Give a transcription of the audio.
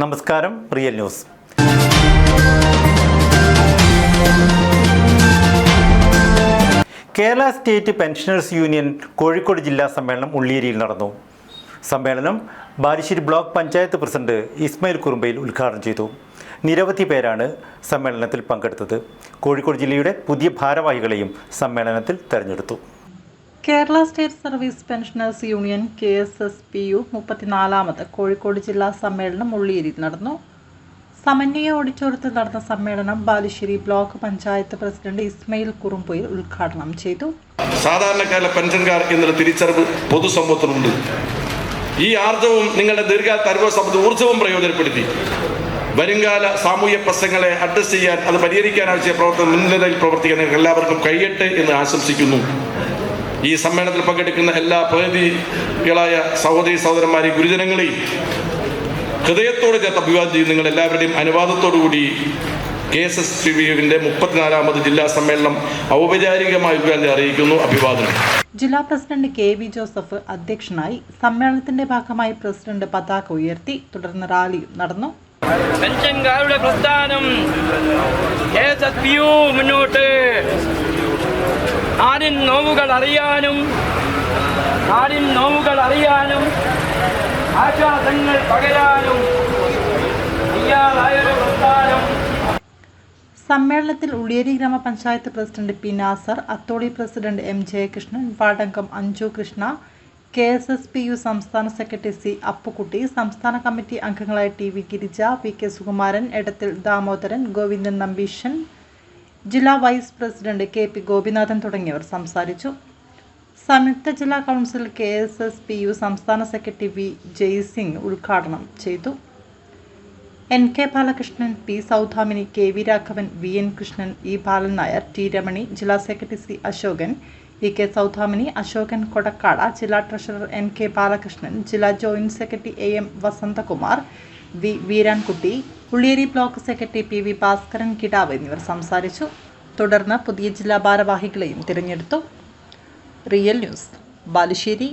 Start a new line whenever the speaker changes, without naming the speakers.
നമസ്കാരം, real news. Kerala state pensioners union Kozhikode ജില്ലാ സമ്മേളനം ഉള്ളിയേരിയിൽ നടന്നു. സമ്മേളനം ബാലുശ്ശേരി ബ്ലോക്ക് പഞ്ചായത്ത് പ്രസിഡന്റ് ഇസ്മായിൽ കുറുമ്പയിൽ ഉദ്ഘാടനം ചെയ്തു. നിരവധി പേരാണ് സമ്മേളനത്തിൽ പങ്കെടുത്തത്. കോഴിക്കോട് ജില്ലയുടെ പുതിയ ഭാരവാഹികളെയും സമ്മേളനത്തിൽ തെരഞ്ഞെടുത്തു.
Kerala state service pensioners union KSSPU 34ാമത് കോഴിക്കോട് ജില്ലാ സമ്മേളനം ഉള്ളിയേരിയിൽ നടന്നു. സമന്വയ ഓഡിറ്റോറിയത്തിൽ നടന്ന സമ്മേളനം ബാലുശ്ശേരി ബ്ലോക്ക് പഞ്ചായത്ത് പ്രസിഡന്റ് ഇസ്മായിൽ കുറുമ്പയിൽ ഉദ്ഘാടനം ചെയ്തു.
സാധാരണക്കാരിലെ പെൻഷൻകാർ എന്നുള്ള തിരിച്ചറിവ് പൊതുസമൂഹത്തിനുണ്ട്. ഈ ആർജവും നിങ്ങളുടെ ദീർഘകാല അനുഭവ സമ്പത്ത് ഊർജ്ജവും പ്രയോജനപ്പെടുത്തി വരുംകാല സാമൂഹ്യ പ്രശ്നങ്ങളെ അഡ്രസ് ചെയ്യാൻ, അത് പരിഹരിക്കാൻ ആവശ്യ പ്രവർത്തനം മുൻനിരയിൽ പ്രവർത്തിക്കാൻ നിങ്ങൾക്ക് എല്ലാവർക്കും കഴിയട്ടെ എന്ന് ആശംസിക്കുന്നു. ഈ സമ്മേളനത്തിൽ പങ്കെടുക്കുന്ന എല്ലാ പ്രതിനിധികളായ സഹോദരി സഹോദരന്മാരെയും ഗുരുജനങ്ങളെയും ഹൃദയത്തോട് ചേർത്ത് അഭിവാദ്യം ചെയ്യും. നിങ്ങൾ എല്ലാവരുടെയും അനുവാദത്തോടുകൂടി KSSPUവിന്റെ 34ാമത് ജില്ലാ സമ്മേളനം ഔപചാരികമായി ഉദ്ഘാടനം അറിയിക്കുന്നു. അഭിവാദനം.
ജില്ലാ പ്രസിഡന്റ് KV ജോസഫ് അധ്യക്ഷനായി. സമ്മേളനത്തിന്റെ ഭാഗമായി പ്രസിഡന്റ് പതാക ഉയർത്തി. തുടർന്ന് റാലിയും നടന്നു.
പെൻഷൻകാരുടെ പ്രസ്ഥാനം KSSPU മുന്നോട്ട്. നാടിൻ നോവുകൾ അറിയാനും ആശ്വാസങ്ങൾ പകരാനും തയ്യാറായൊരു പ്രസ്ഥാനം.
സമ്മേളനത്തിൽ Ulliyeri grama panchayat president P. Nasser, Atholi president M. Jayakrishnan, വാർഡംഗം അഞ്ജു കൃഷ്ണ, KSSPU സംസ്ഥാന സെക്രട്ടറി C. അപ്പുക്കുട്ടി, സംസ്ഥാന കമ്മിറ്റി അംഗങ്ങളായ TV ഗിരിജ, VK സുകുമാരൻ, എടത്തിൽ ദാമോദരൻ, ഗോവിന്ദൻ നമ്പീശൻ, ജില്ലാ വൈസ് പ്രസിഡന്റ് KP ഗോപിനാഥൻ തുടങ്ങിയവർ സംസാരിച്ചു. സംയുക്ത ജില്ലാ കൗൺസിൽ KSSPU സംസ്ഥാന സെക്രട്ടറി V. ജയ്സിംഗ് ഉദ്ഘാടനം ചെയ്തു. NK Balakrishnan, P. Saudamini, KV Raghavan, VN Krishnan, E. ബാലൻ നായർ, T. രമണി, ജില്ലാ secretary C. Ashokan, VK Saudamini, Ashokan Kodakkad, ജില്ലാ ട്രഷറർ NK ബാലകൃഷ്ണൻ, ജില്ലാ joint secretary AM Vasanthakumar, V. Veerankutty, Ulliyeri block secretary PV Bhaskaran Kidav എന്നിവർ സംസാരിച്ചു. തുടർന്ന് പുതിയ ജില്ലാ ഭാരവാഹികളെയും തിരഞ്ഞെടുത്തു. Real news, Balussery.